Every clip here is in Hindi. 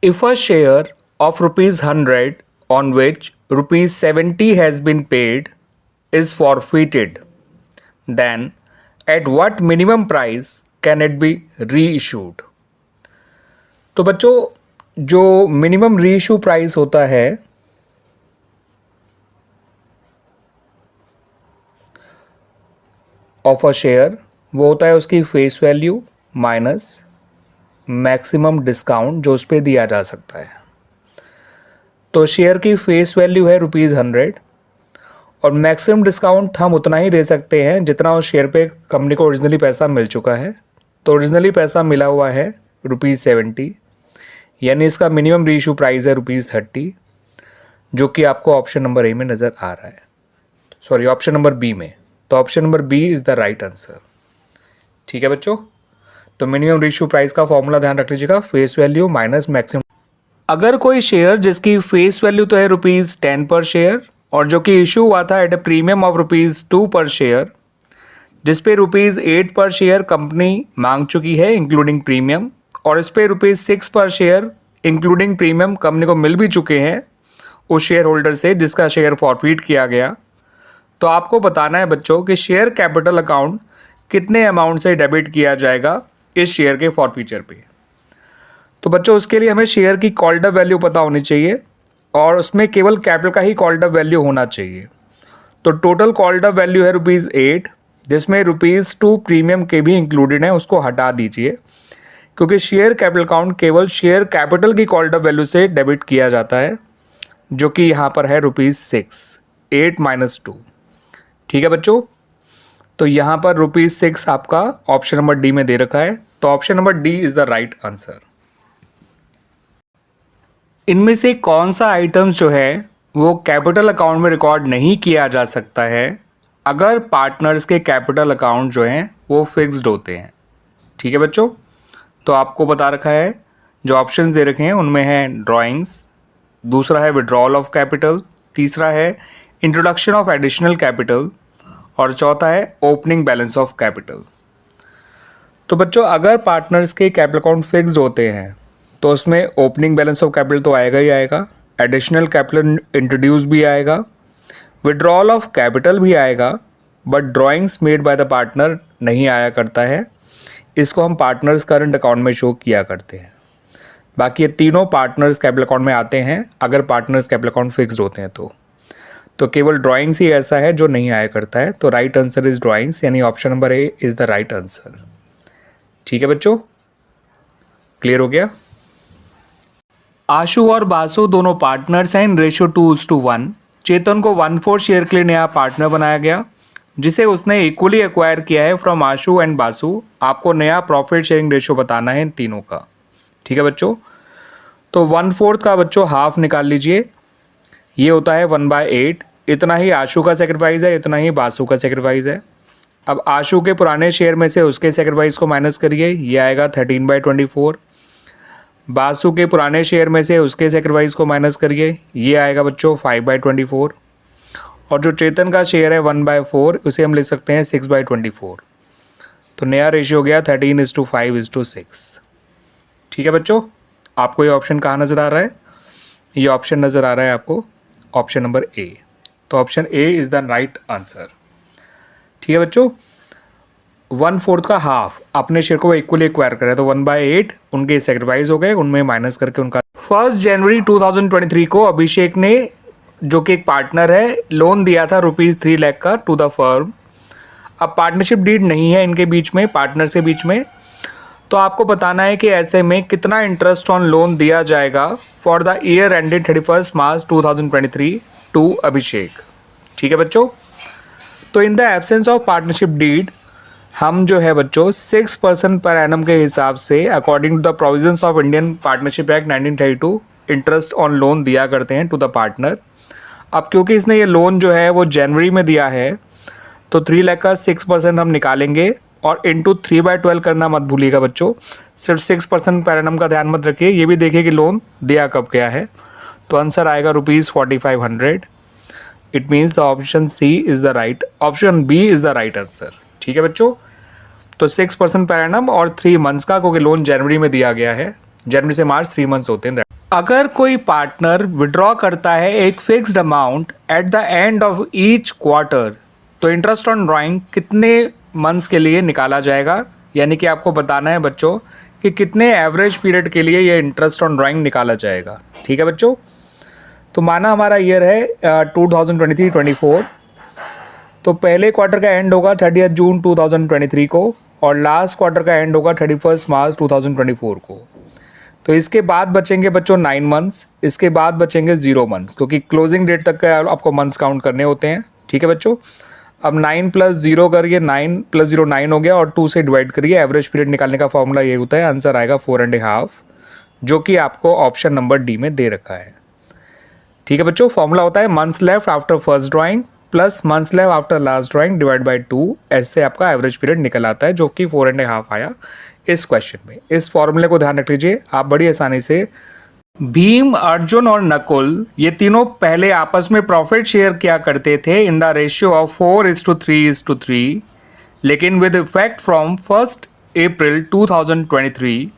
If a share of rupees 100 on which rupees 70 has been paid is forfeited, then at what minimum price can it be reissued? तो बच्चों जो मिनिमम रीइशू प्राइस होता है ऑफ अ शेयर वो होता है उसकी face value minus maximum discount जो उस पर दिया जा सकता है। तो शेयर की फेस वैल्यू है ₹100 और मैक्सिमम डिस्काउंट हम उतना ही दे सकते हैं जितना उस शेयर पे कंपनी को ओरिजिनली पैसा मिल चुका है। तो ओरिजिनली पैसा मिला हुआ है ₹70, यानी इसका मिनिमम रीइशू प्राइस है ₹30, जो कि आपको ऑप्शन नंबर ए में नज़र आ रहा है, सॉरी ऑप्शन नंबर बी में। तो option number B is the right answer. ठीक है बच्चों, तो मिनिमम रीइशू प्राइस का फॉर्मूला ध्यान रख लीजिएगा, फेस वैल्यू माइनस मैक्सिमम। अगर कोई शेयर जिसकी फेस वैल्यू तो है ₹10 पर शेयर और जो कि इशू हुआ था एट अ प्रीमियम ऑफ ₹2 पर शेयर, जिस पे ₹8 पर शेयर कंपनी मांग चुकी है इंक्लूडिंग प्रीमियम, और इस पे ₹6 पर शेयर इंक्लूडिंग प्रीमियम कंपनी को मिल भी चुके हैं उस शेयर होल्डर से जिसका शेयर फॉरफीट किया गया। तो आपको बताना है बच्चों कि शेयर कैपिटल अकाउंट कितने अमाउंट से डेबिट किया जाएगा इस शेयर के फॉरफीचर पे। तो बच्चों उसके लिए हमें शेयर की कॉल्ड अप वैल्यू पता होनी चाहिए और उसमें केवल कैपिटल का ही कॉल्ड अप वैल्यू होना चाहिए। तो टोटल कॉल्ड अप वैल्यू है ₹8, जिसमें ₹2 प्रीमियम के भी इंक्लूडेड हैं, उसको हटा दीजिए क्योंकि शेयर कैपिटल अकाउंट केवल शेयर कैपिटल की कॉल्ड अप वैल्यू से डेबिट किया जाता है, जो कि यहाँ पर है ₹6, 8 - 2। ठीक है बच्चों, तो यहाँ पर ₹6 आपका ऑप्शन नंबर डी में दे रखा है, तो option number D is the right answer. इनमें से कौन सा आइटम जो है वो कैपिटल अकाउंट में रिकॉर्ड नहीं किया जा सकता है अगर पार्टनर्स के कैपिटल अकाउंट जो हैं वो फिक्स्ड होते हैं? ठीक है बच्चों, तो आपको बता रखा है जो ऑप्शंस दे रखे हैं उनमें है ड्राइंग्स, दूसरा है विड्रॉल ऑफ कैपिटल, तीसरा है इंट्रोडक्शन ऑफ एडिशनल कैपिटल और चौथा है ओपनिंग बैलेंस ऑफ कैपिटल। तो बच्चों अगर पार्टनर्स के कैपिटल अकाउंट फिक्स्ड होते हैं तो उसमें ओपनिंग बैलेंस ऑफ कैपिटल तो आएगा ही आएगा, एडिशनल कैपिटल इंट्रोड्यूस भी आएगा, विड्रॉल ऑफ कैपिटल भी आएगा, but drawings made by the partner नहीं आया करता है, इसको हम पार्टनर्स करंट अकाउंट में शो किया करते हैं। बाकी ये तीनों पार्टनर्स कैपिटल अकाउंट में आते हैं अगर पार्टनर्स कैपिटल अकाउंट फिक्स्ड होते हैं। तो केवल ड्राइंग्स ही ऐसा है जो नहीं आया करता है, तो राइट आंसर इज ड्राइंग्स, यानी option number A is the right answer. ठीक है बच्चों, क्लियर हो गया? आशु और बासु दोनों पार्टनर्स हैं इन रेशियो 2:1। चेतन को 1/4 शेयर के लिए नया पार्टनर बनाया गया जिसे उसने इक्वली एक्वायर किया है फ्रॉम आशु एंड बासु। आपको नया प्रॉफिट शेयरिंग रेशियो बताना है इन तीनों का। ठीक है बच्चों, तो 1/4 का बच्चों हाफ निकाल लीजिए, ये होता है 1/8। इतना ही आशु का सेक्रीफाइस है, इतना ही बासु का सेक्रीफाइस है। अब आशु के पुराने शेयर में से उसके सेक्रीफाइस को माइनस करिए, ये आएगा 13/24। बासु के पुराने शेयर में से उसके सेक्रीफाइस को माइनस करिए, ये आएगा बच्चों 5/24। और जो चेतन का शेयर है 1/4, उसे हम लिख सकते हैं 6/24। तो नया रेशियो हो गया 13:5:6। ठीक है बच्चों, आपको ये ऑप्शन कहाँ नज़र आ रहा है? ये ऑप्शन नज़र आ रहा है आपको ऑप्शन नंबर ए। तो option A is the right answer. ठीक है बच्चों, 1/4 का हाफ अपने शेयर को इक्वली एक्वायर करे तो 1/8 उनके सेक्रीफाइस हो गए, उनमें माइनस करके उनका 1 जनवरी 2023 को अभिषेक ने, जो कि एक पार्टनर है, लोन दिया था ₹3 लाख का टू द फर्म। अब पार्टनरशिप डीड नहीं है इनके बीच में, पार्टनर्स के बीच में, तो आपको बताना है कि ऐसे में कितना इंटरेस्ट ऑन लोन दिया जाएगा for the year ended 31 March 2023 to Abhishek. ठीक है बच्चों, तो in the absence of partnership deed हम जो है बच्चों 6% पर एनम के हिसाब से according to the provisions of Indian partnership act 1932 interest on loan दिया करते हैं टू द पार्टनर। अब क्योंकि इसने ये लोन जो है वो जनवरी में दिया है तो 3 लाख का 6% हम निकालेंगे और इंटू 3/12 करना मत भूलिएगा बच्चों। सिर्फ 6% पर एनम का ध्यान मत रखिए, ये भी देखिए कि लोन दिया कब गया है। तो आंसर आएगा ₹4500। It means the option C is the right, option B is the right answer. ठीक है बच्चों, तो 6% पर एनम और 3 मंथ्स का, क्योंकि लोन जनवरी में दिया गया है, जनवरी से मार्च 3 मंथ्स होते हैं। अगर कोई पार्टनर विड्रॉ करता है एक fixed amount at the end of each quarter, तो इंटरेस्ट ऑन ड्राइंग कितने मंथ्स के लिए निकाला जाएगा, यानी कि आपको बताना है बच्चों कि कितने एवरेज पीरियड के लिए ये इंटरेस्ट ऑन ड्राइंग निकाला जाएगा। ठीक है बच्चों, तो माना हमारा ईयर है 2023-24, तो पहले क्वार्टर का एंड होगा 30 जून 2023 को और लास्ट क्वार्टर का एंड होगा 31 मार्च 2024 को। तो इसके बाद बचेंगे बच्चों 9 मंथ्स, इसके बाद बचेंगे 0 मंथ्स, क्योंकि क्लोजिंग डेट तक का आपको मंथ्स काउंट करने होते हैं। ठीक है बच्चों, अब 9 + 0 करिए, 9 + 0 9 हो गया और 2 से डिवाइड करिए। एवरेज पीरियड निकालने का फॉर्मूला ये होता है, आंसर आएगा 4.5, जो कि आपको ऑप्शन नंबर डी में दे रखा है। ठीक है बच्चों, फॉर्मूला होता है months left after first drawing plus months left after last drawing divide by 2, ऐसे आपका एवरेज पीरियड निकल आता है, जो कि 4.5 आया इस क्वेश्चन में। इस फॉर्मूले को ध्यान रख लीजिए, आप बड़ी आसानी से भीम, अर्जुन और नकुल ये तीनों पहले आपस में प्रॉफिट शेयर किया करते थे इन द रेशियो ऑफ 4:3:3, लेकिन विद इफेक्ट फ्रॉम 1 अप्रैल 2023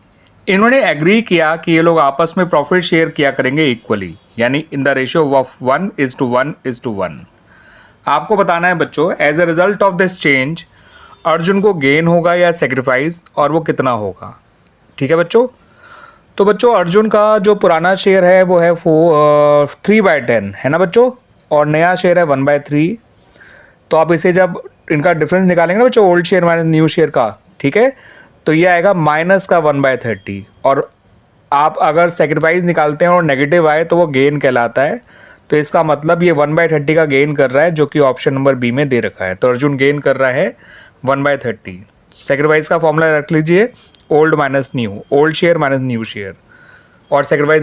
इन्होंने एग्री किया कि ये लोग आपस में प्रॉफिट शेयर किया करेंगे इक्वली, यानी इन द रेशियो ऑफ 1:1:1। आपको बताना है बच्चों, as a result of this change Arjun को गेन होगा या सेक्रीफाइस, और वो कितना होगा। ठीक है बच्चों, तो बच्चों अर्जुन का जो पुराना शेयर है वो है 3/10 है ना बच्चों, और नया शेयर है 1/3। तो आप इसे जब इनका डिफरेंस निकालेंगे ना बच्चों, old share minus new share का, ठीक है, तो ये आएगा माइनस का 1/30। और आप अगर सेक्रीफाइस निकालते हैं और नेगेटिव आए तो वो गेन कहलाता है। तो इसका मतलब ये 1/30 का गेन कर रहा है, जो कि ऑप्शन नंबर बी में दे रखा है। तो अर्जुन गेन कर रहा है 1/30। सेक्रीफाइस का फॉर्मूला रख लीजिए, old minus new, old share minus new share, और सेक्रीफाइस